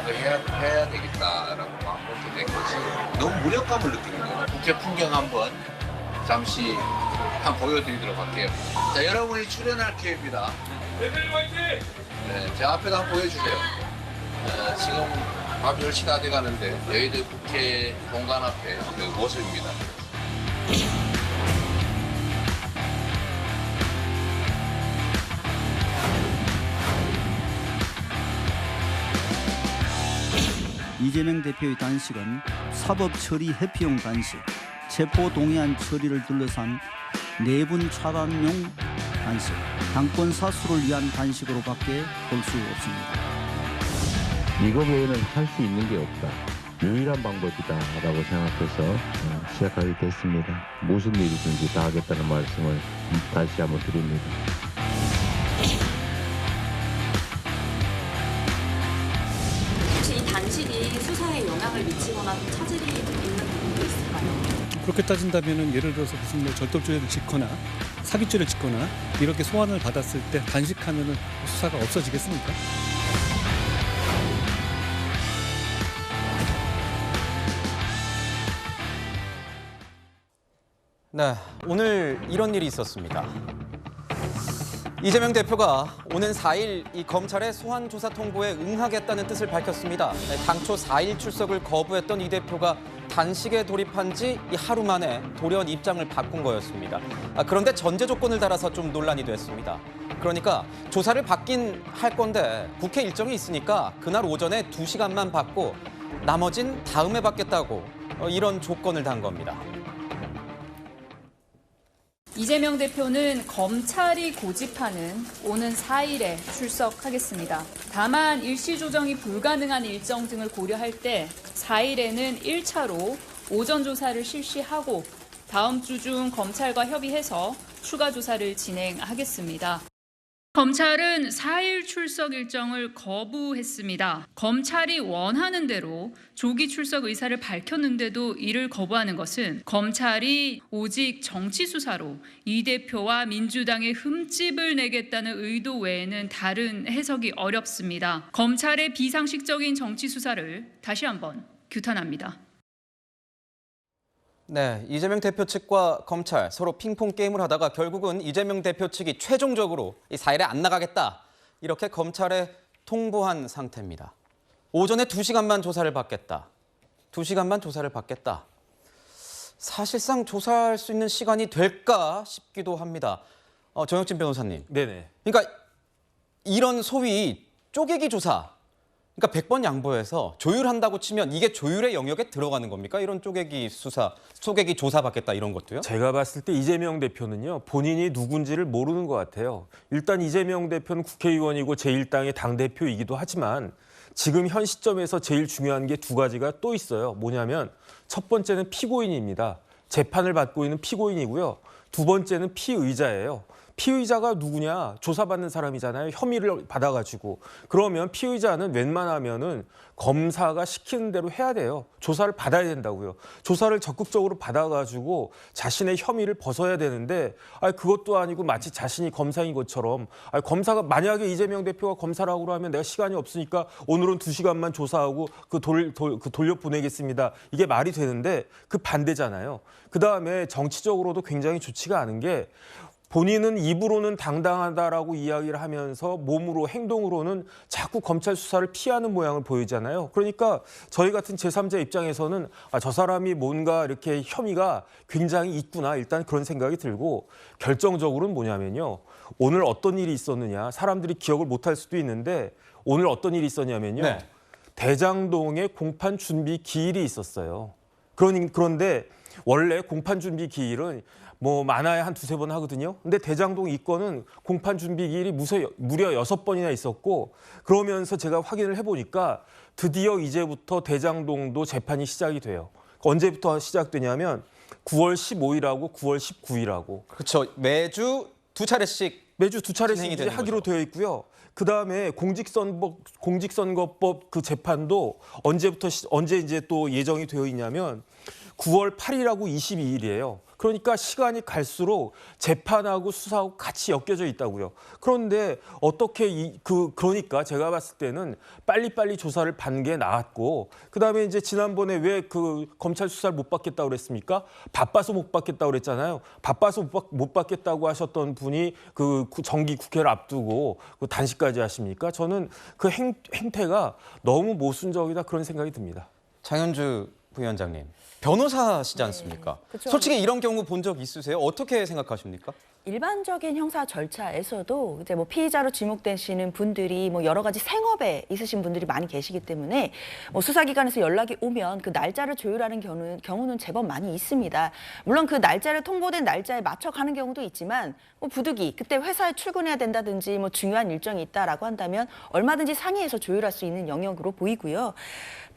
더 해야 되겠다라고 마음먹게 된 거지. 너무 무력감을 느끼는 거예요. 국회 풍경 한번 잠시 보여드리도록 할게요. 자, 여러분이 출연할 기회입니다. 네, 제 앞에다 한번 보여주세요. 지금 밤 10시 다 돼가는데 여의도 국회 공간 앞에 그 모습입니다. 이재명 대표의 단식은 사법 처리 회피용 단식, 체포 동의안 처리를 둘러싼 내분 차단용 단식, 당권 사수를 위한 단식으로밖에 볼 수 없습니다. 이거 외에는 할 수 있는 게 없다. 유일한 방법이다라고 생각해서 시작하게 됐습니다. 무슨 일이든지 다 하겠다는 말씀을 다시 한번 드립니다. 혹시 이 단식이 수사에 영향을 미치거나 좀 차질이 있는 부분도 있을까요? 그렇게 따진다면 예를 들어서 무슨 뭐 절도죄를 짓거나 사기죄를 짓거나 이렇게 소환을 받았을 때 단식하면 수사가 없어지겠습니까? 네, 오늘 이런 일이 있었습니다. 이재명 대표가 오는 4일 이 검찰의 소환 조사 통보에 응하겠다는 뜻을 밝혔습니다. 당초 4일 출석을 거부했던 이 대표가 단식에 돌입한 지 하루 만에 돌연 입장을 바꾼 거였습니다. 그런데 전제 조건을 달아서 좀 논란이 됐습니다. 그러니까 조사를 받긴 할 건데 국회 일정이 있으니까 그날 오전에 2시간만 받고 나머진 다음에 받겠다고 이런 조건을 단 겁니다. 이재명 대표는 검찰이 고집하는 오는 4일에 출석하겠습니다. 다만 일시 조정이 불가능한 일정 등을 고려할 때 4일에는 1차로 오전 조사를 실시하고 다음 주 중 검찰과 협의해서 추가 조사를 진행하겠습니다. 검찰은 4일 출석 일정을 거부했습니다. 검찰이 원하는 대로 조기 출석 의사를 밝혔는데도 이를 거부하는 것은 검찰이 오직 정치 수사로 이 대표와 민주당의 흠집을 내겠다는 의도 외에는 다른 해석이 어렵습니다. 검찰의 비상식적인 정치 수사를 다시 한번 규탄합니다. 네, 이재명 대표 측과 검찰 서로 핑퐁 게임을 하다가 결국은 이재명 대표 측이 최종적으로 이 4일에 안 나가겠다 이렇게 검찰에 통보한 상태입니다. 오전에 2시간만 조사를 받겠다. 2시간만 조사를 받겠다. 사실상 조사할 수 있는 시간이 될까 싶기도 합니다. 정혁진 변호사님. 네네. 그러니까 이런 소위 쪼개기 조사. 그러니까 100번 양보해서 조율한다고 치면 이게 조율의 영역에 들어가는 겁니까? 이런 쪼개기 수사, 쪼개기 조사 받겠다 이런 것도요? 제가 봤을 때 이재명 대표는요, 본인이 누군지를 모르는 것 같아요. 일단 이재명 대표는 국회의원이고 제1당의 당대표이기도 하지만 지금 현 시점에서 제일 중요한 게 두 가지가 또 있어요. 뭐냐면 첫 번째는 피고인입니다. 재판을 받고 있는 피고인이고요. 두 번째는 피의자예요. 피의자가 누구냐? 조사받는 사람이잖아요. 혐의를 받아가지고. 그러면 피의자는 웬만하면은 검사가 시키는 대로 해야 돼요. 조사를 받아야 된다고요. 조사를 적극적으로 받아가지고 자신의 혐의를 벗어야 되는데 그것도 아니고 마치 자신이 검사인 것처럼 검사가 만약에 이재명 대표가 검사라고 하면 내가 시간이 없으니까 오늘은 2시간만 조사하고 돌려보내겠습니다. 이게 말이 되는데 그 반대잖아요. 그다음에 정치적으로도 굉장히 좋지가 않은 게 본인은 입으로는 당당하다라고 이야기를 하면서 몸으로 행동으로는 자꾸 검찰 수사를 피하는 모양을 보이잖아요. 그러니까 저희 같은 제3자 입장에서는 저 사람이 뭔가 이렇게 혐의가 굉장히 있구나 일단 그런 생각이 들고 결정적으로는 뭐냐면요. 오늘 어떤 일이 있었느냐 사람들이 기억을 못할 수도 있는데 오늘 어떤 일이 있었냐면요. 네. 대장동에 공판 준비 기일이 있었어요. 그런데 원래 공판 준비 기일은 뭐 많아야 한 2-3번 하거든요. 근데 대장동 이 건은 공판 준비 기일이 무려 6번이나 있었고 그러면서 제가 확인을 해보니까 드디어 이제부터 대장동도 재판이 시작이 돼요. 언제부터 시작되냐면 9월 15일하고 9월 19일하고. 그렇죠. 매주 두 차례씩 이제 하기로 되어 있고요. 그다음에 공직선거법 그 재판도 언제 이제 또 예정이 되어 있냐면 9월 8일하고 22일이에요. 그러니까 시간이 갈수록 재판하고 수사하고 같이 엮여져 있다고요. 그런데 어떻게 그러니까 제가 봤을 때는 빨리빨리 조사를 받는 게 나았고, 그다음에 이제 지난번에 왜 그 검찰 수사를 못 받겠다고 그랬습니까? 바빠서 못 받겠다고 그랬잖아요. 바빠서 못 받겠다고 하셨던 분이 그 정기 국회를 앞두고 그 단식까지 하십니까? 저는 그 행태가 너무 모순적이다 그런 생각이 듭니다. 장현주 부위원장님, 변호사시지 않습니까? 그렇죠. 솔직히 이런 경우 본 적 있으세요? 어떻게 생각하십니까? 일반적인 형사 절차에서도 이제 뭐 피의자로 지목되시는 분들이 뭐 여러 가지 생업에 있으신 분들이 많이 계시기 때문에 뭐 수사기관에서 연락이 오면 그 날짜를 조율하는 경우는 제법 많이 있습니다. 물론 그 날짜를 통보된 날짜에 맞춰가는 경우도 있지만 뭐 부득이 그때 회사에 출근해야 된다든지 뭐 중요한 일정이 있다라고 한다면 얼마든지 상의해서 조율할 수 있는 영역으로 보이고요.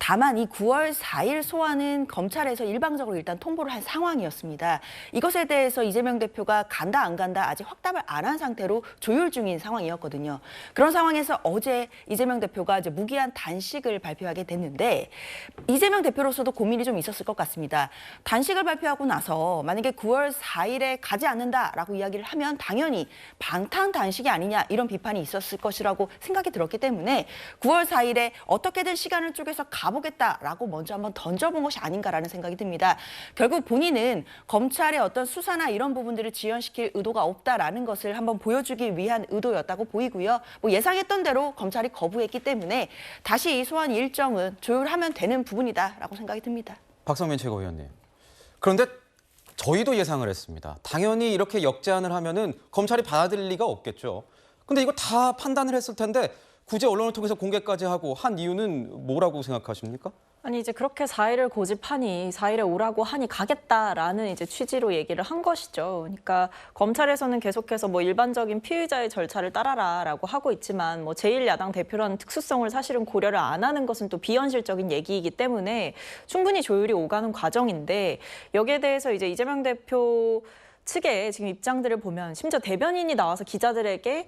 다만 이 9월 4일 소환은 검찰에서 일방적으로 일단 통보를 한 상황이었습니다. 이것에 대해서 이재명 대표가 간다 안 간다 아직 확답을 안 한 상태로 조율 중인 상황이었거든요. 그런 상황에서 어제 이재명 대표가 이제 무기한 단식을 발표하게 됐는데 이재명 대표로서도 고민이 좀 있었을 것 같습니다. 단식을 발표하고 나서 만약에 9월 4일에 가지 않는다라고 이야기를 하면 당연히 방탄 단식이 아니냐 이런 비판이 있었을 것이라고 생각이 들었기 때문에 9월 4일에 어떻게든 시간을 쪼개서 가보겠다라고 먼저 한번 던져본 것이 아닌가라는 생각이 듭니다. 결국 본인은 검찰의 어떤 수사나 이런 부분들을 지연시킬 의도가 없다라는 것을 한번 보여주기 위한 의도였다고 보이고요. 뭐 예상했던 대로 검찰이 거부했기 때문에 다시 이 소환 일정은 조율하면 되는 부분이다라고 생각이 듭니다. 박성민 최고위원님. 그런데 저희도 예상을 했습니다. 당연히 이렇게 역제안을 하면은 검찰이 받아들일 리가 없겠죠. 근데 이거 다 판단을 했을 텐데 굳이 언론을 통해서 공개까지 하고 한 이유는 뭐라고 생각하십니까? 아니 이제 그렇게 4일을 고집하니 4일에 오라고 하니 가겠다라는 이제 취지로 얘기를 한 것이죠. 그러니까 검찰에서는 계속해서 뭐 일반적인 피의자의 절차를 따라라라고 하고 있지만 뭐 제1야당 대표라는 특수성을 사실은 고려를 안 하는 것은 또 비현실적인 얘기이기 때문에 충분히 조율이 오가는 과정인데 여기에 대해서 이제 이재명 대표 측의 지금 입장들을 보면 심지어 대변인이 나와서 기자들에게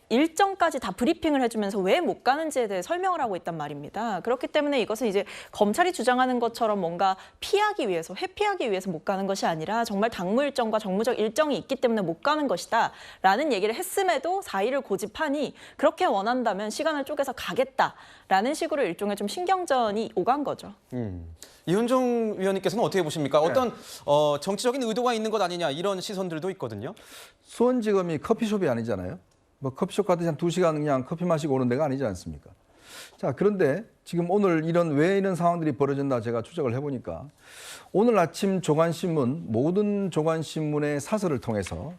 일정까지 다 브리핑을 해주면서 왜 못 가는지에 대해 설명을 하고 있단 말입니다. 그렇기 때문에 이것은 이제 검찰이 주장하는 것처럼 뭔가 피하기 위해서, 회피하기 위해서 못 가는 것이 아니라 정말 당무 일정과 정무적 일정이 있기 때문에 못 가는 것이다 라는 얘기를 했음에도 4일을 고집하니 그렇게 원한다면 시간을 쪼개서 가겠다라는 식으로 일종의 좀 신경전이 오간 거죠. 이현종 위원님께서는 어떻게 보십니까? 어떤 정치적인 의도가 있는 것 아니냐 이런 시선들도 있거든요. 수원지검이 커피숍이 아니잖아요. 뭐 커피숍 가듯이 한 2시간 그냥 커피 마시고 오는 데가 아니지 않습니까? 자, 그런데 지금 오늘 왜 이런 상황들이 벌어졌나 제가 추적을 해보니까 오늘 아침 조간신문, 모든 조간신문의 사설을 통해서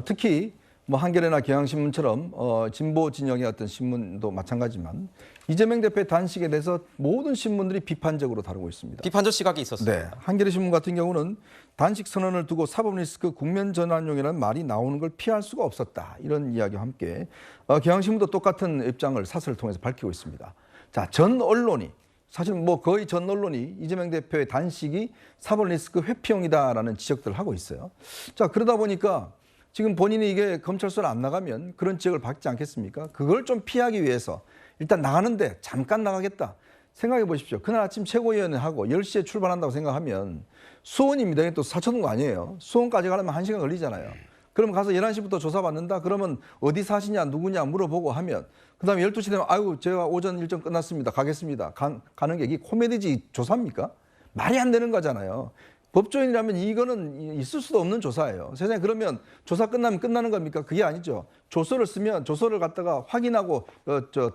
특히 뭐 한겨레나 경향신문처럼 진보 진영의 어떤 신문도 마찬가지지만 이재명 대표의 단식에 대해서 모든 신문들이 비판적으로 다루고 있습니다. 비판적 시각이 있었어요. 네, 한겨레 신문 같은 경우는 단식 선언을 두고 사법 리스크 국면 전환용이라는 말이 나오는 걸 피할 수가 없었다. 이런 이야기와 함께 경향신문도 똑같은 입장을 사설을 통해서 밝히고 있습니다. 자, 전 언론이 사실 뭐 거의 전 언론이 이재명 대표의 단식이 사법 리스크 회피용이다라는 지적들을 하고 있어요. 자, 그러다 보니까 지금 본인이 이게 검찰 수사를 안 나가면 그런 지적을 받지 않겠습니까? 그걸 좀 피하기 위해서 일단 나가는데 잠깐 나가겠다. 생각해 보십시오. 그날 아침 최고위원회하고 10시에 출발한다고 생각하면 수원입니다. 이게 또 사천도 아니에요. 수원까지 가려면 1시간 걸리잖아요. 그럼 가서 11시부터 조사받는다? 그러면 어디 사시냐, 누구냐 물어보고 하면 그다음에 12시 되면 아유, 제가 오전 일정 끝났습니다. 가겠습니다. 가는 게 이게 코미디지 조사입니까? 말이 안 되는 거잖아요. 법조인이라면 이거는 있을 수도 없는 조사예요. 세상에 그러면 조사 끝나면 끝나는 겁니까? 그게 아니죠. 조서를 쓰면 조서를 갖다가 확인하고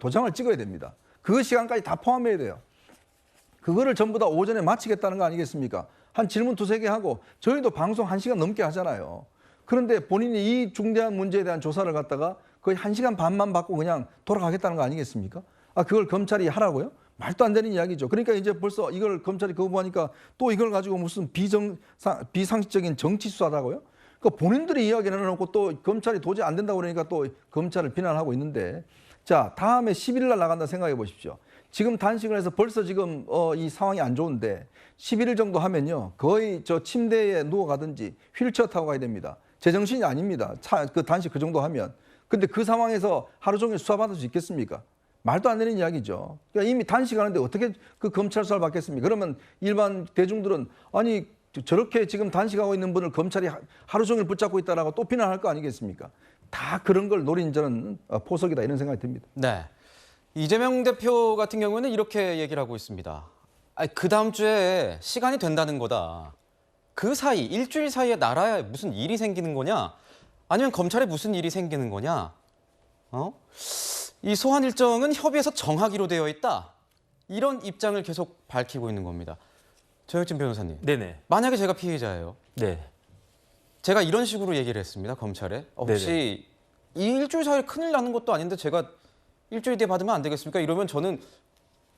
도장을 찍어야 됩니다. 그 시간까지 다 포함해야 돼요. 그거를 전부 다 오전에 마치겠다는 거 아니겠습니까? 한 질문 2-3개 하고 저희도 방송 1시간 넘게 하잖아요. 그런데 본인이 이 중대한 문제에 대한 조사를 갖다가 거의 1시간 반만 받고 그냥 돌아가겠다는 거 아니겠습니까? 그걸 검찰이 하라고요? 말도 안 되는 이야기죠. 그러니까 이제 벌써 이걸 검찰이 거부하니까 또 이걸 가지고 무슨 비상식적인 정치 수사라고요? 그러니까 본인들이 이야기를 해놓고 또 검찰이 도저히 안 된다고 그러니까 또 검찰을 비난하고 있는데 자, 다음에 11일 날 나간다 생각해 보십시오. 지금 단식을 해서 벌써 지금 이 상황이 안 좋은데 11일 정도 하면요. 거의 저 침대에 누워가든지 휠체어 타고 가야 됩니다. 제정신이 아닙니다. 그 단식 그 정도 하면. 근데 그 상황에서 하루 종일 수사받을 수 있겠습니까? 말도 안 되는 이야기죠. 그러니까 이미 단식하는데 어떻게 그 검찰 수사를 받겠습니까? 그러면 일반 대중들은 아니 저렇게 지금 단식하고 있는 분을 검찰이 하루 종일 붙잡고 있다라고 또 비난할 거 아니겠습니까? 다 그런 걸 노린 저는 포석이다 이런 생각이 듭니다. 네. 이재명 대표 같은 경우는 이렇게 얘기를 하고 있습니다. 그 다음 주에 시간이 된다는 거다. 그 사이, 일주일 사이에 나라에 무슨 일이 생기는 거냐? 아니면 검찰에 무슨 일이 생기는 거냐? 이 소환 일정은 협의해서 정하기로 되어 있다. 이런 입장을 계속 밝히고 있는 겁니다. 조혁진 변호사님. 네네. 만약에 제가 피해자예요. 네. 제가 이런 식으로 얘기를 했습니다. 검찰에. 혹시 이 일주일 사이에 큰일 나는 것도 아닌데 제가 일주일 뒤에 받으면 안 되겠습니까? 이러면 저는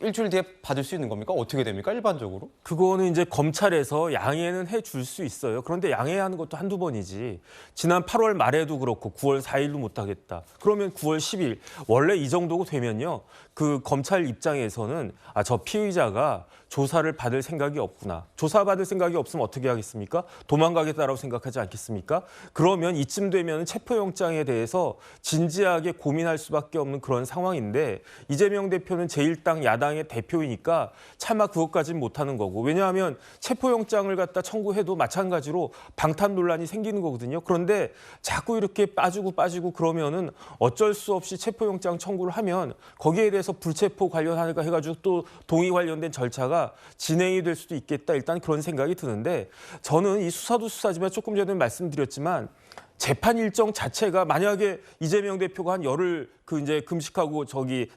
일주일 뒤에 받을 수 있는 겁니까? 어떻게 됩니까? 일반적으로? 그거는 이제 검찰에서 양해는 해줄 수 있어요. 그런데 양해하는 것도 한두 번이지. 지난 8월 말에도 그렇고 9월 4일도 못하겠다. 그러면 9월 10일. 원래 이 정도 되면요. 그 검찰 입장에서는 저 피의자가 조사를 받을 생각이 없구나. 조사받을 생각이 없으면 어떻게 하겠습니까? 도망가겠다라고 생각하지 않겠습니까? 그러면 이쯤 되면 체포영장에 대해서 진지하게 고민할 수밖에 없는 그런 상황인데 이재명 대표는 제1당 야당의 대표이니까 차마 그것까지는 못하는 거고. 왜냐하면 체포영장을 갖다 청구해도 마찬가지로 방탄 논란이 생기는 거거든요. 그런데 자꾸 이렇게 빠지고 그러면은 어쩔 수 없이 체포영장 청구를 하면 거기에 대해서 불체포 관련하니까 해가지고 또 동의 관련된 절차가 진행이 될 수도 있겠다. 일단 그런 생각이 드는데 저는 이 수사도 수사지만 조금 전에 말씀드렸지만 재판 일정 자체가 만약에 이재명 대표가 한 열흘 이제 금식하고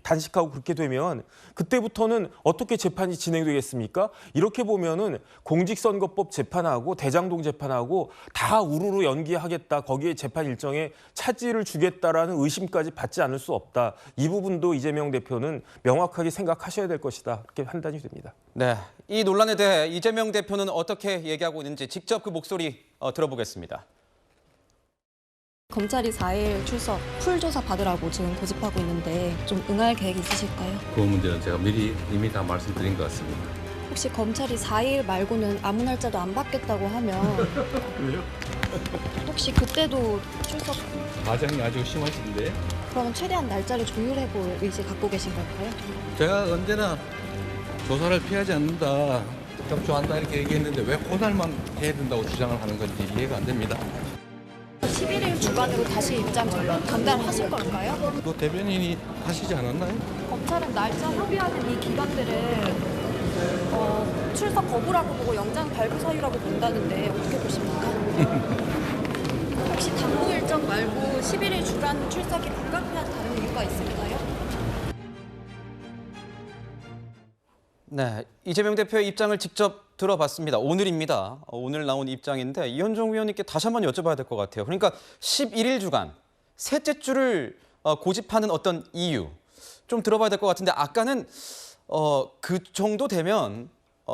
단식하고 그렇게 되면 그때부터는 어떻게 재판이 진행되겠습니까? 이렇게 보면은 공직선거법 재판하고 대장동 재판하고 다 우르르 연기하겠다. 거기에 재판 일정에 차질을 주겠다라는 의심까지 받지 않을 수 없다. 이 부분도 이재명 대표는 명확하게 생각하셔야 될 것이다. 그렇게 판단이 됩니다. 네, 이 논란에 대해 이재명 대표는 어떻게 얘기하고 있는지 직접 그 목소리 들어보겠습니다. 검찰이 4일 출석 풀조사 받으라고 지금 고집하고 있는데 좀 응할 계획 있으실까요? 그 문제는 제가 이미 다 말씀드린 것 같습니다. 혹시 검찰이 4일 말고는 아무 날짜도 안 받겠다고 하면 왜요? 혹시 그때도 출석 과정이 아주 심하신데 그러면 최대한 날짜를 조율해볼 의지 갖고 계신 걸까요? 제가 언제나 조사를 피하지 않는다, 협조한다 이렇게 얘기했는데 왜 그날만 해야 된다고 주장을 하는 건지 이해가 안 됩니다. 11일 주간으로 다시 입장 감당하실 걸까요? 그 대변인이 하시지 않았나요? 검찰은 날짜 협의하는 이 기간들을 출석 거부라고 보고 영장 발부 사유라고 본다는데 어떻게 보십니까? 혹시 당무 일정 말고 11일 주간 출석이 불가피한 다른 이유가 있을까요? 네, 이재명 대표의 입장을 직접 들어봤습니다. 오늘입니다. 오늘 나온 입장인데 이현종 위원님께 다시 한번 여쭤봐야 될 것 같아요. 그러니까 11일 주간, 셋째 주를 고집하는 어떤 이유 좀 들어봐야 될 것 같은데 아까는 그 정도 되면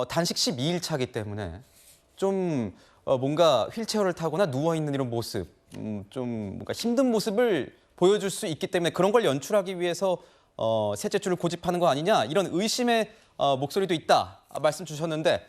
단식 12일 차기 때문에 좀 뭔가 휠체어를 타거나 누워있는 이런 모습, 좀 뭔가 힘든 모습을 보여줄 수 있기 때문에 그런 걸 연출하기 위해서 셋째 주를 고집하는 거 아니냐 이런 의심의 목소리도 있다 말씀 주셨는데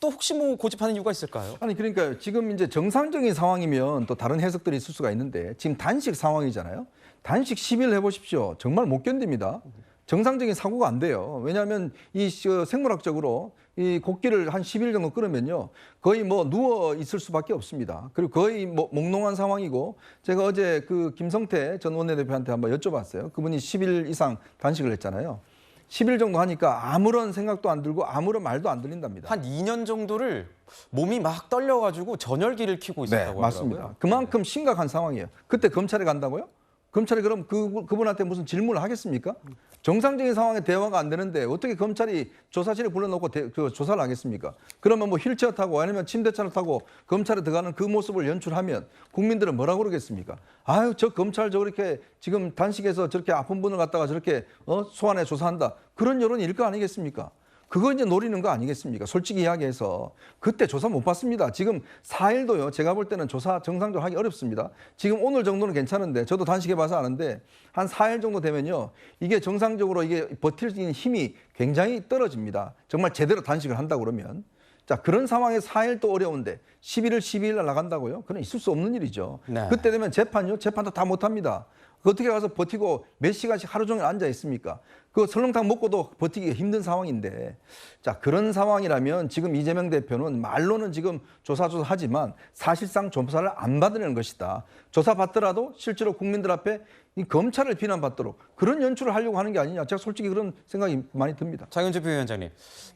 또 혹시 뭐 고집하는 이유가 있을까요? 아니 그러니까 지금 이제 정상적인 상황이면 또 다른 해석들이 있을 수가 있는데 지금 단식 상황이잖아요. 단식 10일 해보십시오. 정말 못 견딥니다. 정상적인 사고가 안 돼요. 왜냐하면 이 생물학적으로 이 곡기를 한 10일 정도 끓으면요. 거의 뭐 누워 있을 수밖에 없습니다. 그리고 거의 뭐 몽롱한 상황이고 제가 어제 그 김성태 전 원내대표한테 한번 여쭤봤어요. 그분이 10일 이상 단식을 했잖아요. 10일 정도 하니까 아무런 생각도 안 들고 아무런 말도 안 들린답니다. 한 2년 정도를 몸이 막 떨려가지고 전열기를 켜고 있었다고 하더라고요. 맞습니다. 그만큼 심각한 상황이에요. 그때 검찰에 간다고요? 검찰이 그럼 그분한테 무슨 질문을 하겠습니까? 정상적인 상황에 대화가 안 되는데 어떻게 검찰이 조사실에 불러놓고 조사를 하겠습니까? 그러면 뭐 휠체어 타고 아니면 침대차를 타고 검찰에 들어가는 그 모습을 연출하면 국민들은 뭐라고 그러겠습니까? 아유, 저 검찰 저렇게 지금 단식해서 저렇게 아픈 분을 갖다가 저렇게 소환해 조사한다. 그런 여론이 일 거 아니겠습니까? 그거 이제 노리는 거 아니겠습니까? 솔직히 이야기해서 그때 조사 못 받습니다. 지금 4일도요. 제가 볼 때는 조사 정상적으로 하기 어렵습니다. 지금 오늘 정도는 괜찮은데 저도 단식해봐서 아는데 한 4일 정도 되면요. 이게 정상적으로 이게 버틸 수 있는 힘이 굉장히 떨어집니다. 정말 제대로 단식을 한다고 그러면. 자, 그런 상황에 4일 또 어려운데 12일 날 나간다고요? 그건 있을 수 없는 일이죠. 네. 그때 되면 재판도 다 못합니다. 어떻게 가서 버티고 몇 시간씩 하루 종일 앉아 있습니까? 그 설렁탕 먹고도 버티기가 힘든 상황인데, 자, 그런 상황이라면 지금 이재명 대표는 말로는 지금 조사하지만 사실상 조사를 안 받으려는 것이다. 조사받더라도 실제로 국민들 앞에 이 검찰을 비난받도록 그런 연출을 하려고 하는 게 아니냐. 제가 솔직히 그런 생각이 많이 듭니다. 장윤주 부위원장님,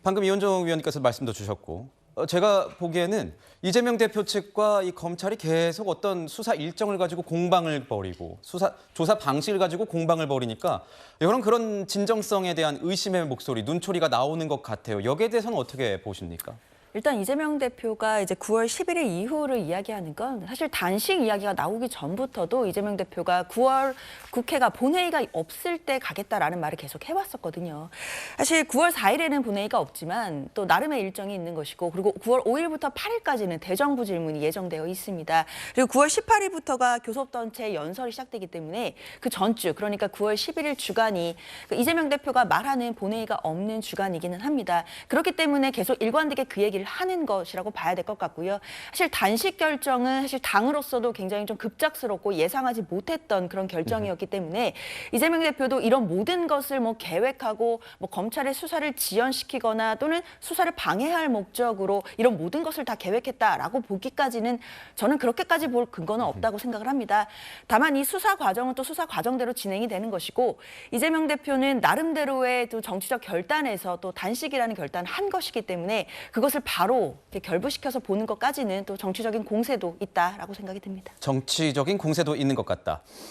방금 이현정 위원님께서 말씀도 주셨고 제가 보기에는 이재명 대표 측과 이 검찰이 계속 어떤 수사 일정을 가지고 공방을 벌이고 조사 방식을 가지고 공방을 벌이니까 이런 그런 진정성에 대한 의심의 목소리, 눈초리가 나오는 것 같아요. 여기에 대해서는 어떻게 보십니까? 일단 이재명 대표가 이제 9월 11일 이후를 이야기하는 건 사실 단식 이야기가 나오기 전부터도 이재명 대표가 9월 국회가 본회의가 없을 때 가겠다라는 말을 계속 해왔었거든요. 사실 9월 4일에는 본회의가 없지만 또 나름의 일정이 있는 것이고, 그리고 9월 5일부터 8일까지는 대정부 질문이 예정되어 있습니다. 그리고 9월 18일부터가 교섭단체 연설이 시작되기 때문에 그 전주, 그러니까 9월 11일 주간이 이재명 대표가 말하는 본회의가 없는 주간이기는 합니다. 그렇기 때문에 계속 일관되게 그 얘기를 하는 것이라고 봐야 될 것 같고요. 사실 단식 결정은 사실 당으로서도 굉장히 좀 급작스럽고 예상하지 못했던 그런 결정이었기 때문에 이재명 대표도 이런 모든 것을 뭐 계획하고 뭐 검찰의 수사를 지연시키거나 또는 수사를 방해할 목적으로 이런 모든 것을 다 계획했다라고 보기까지는 저는 그렇게까지 볼 근거는 없다고 생각을 합니다. 다만 이 수사 과정은 또 수사 과정대로 진행이 되는 것이고, 이재명 대표는 나름대로의 또 정치적 결단에서 또 단식이라는 결단을 한 것이기 때문에 그것을 바로 결부시켜서 보는 것까지는 또 정치적인 공세도 있다라고 생각이 듭니다. 정치적인 공세도 있는 것 같다.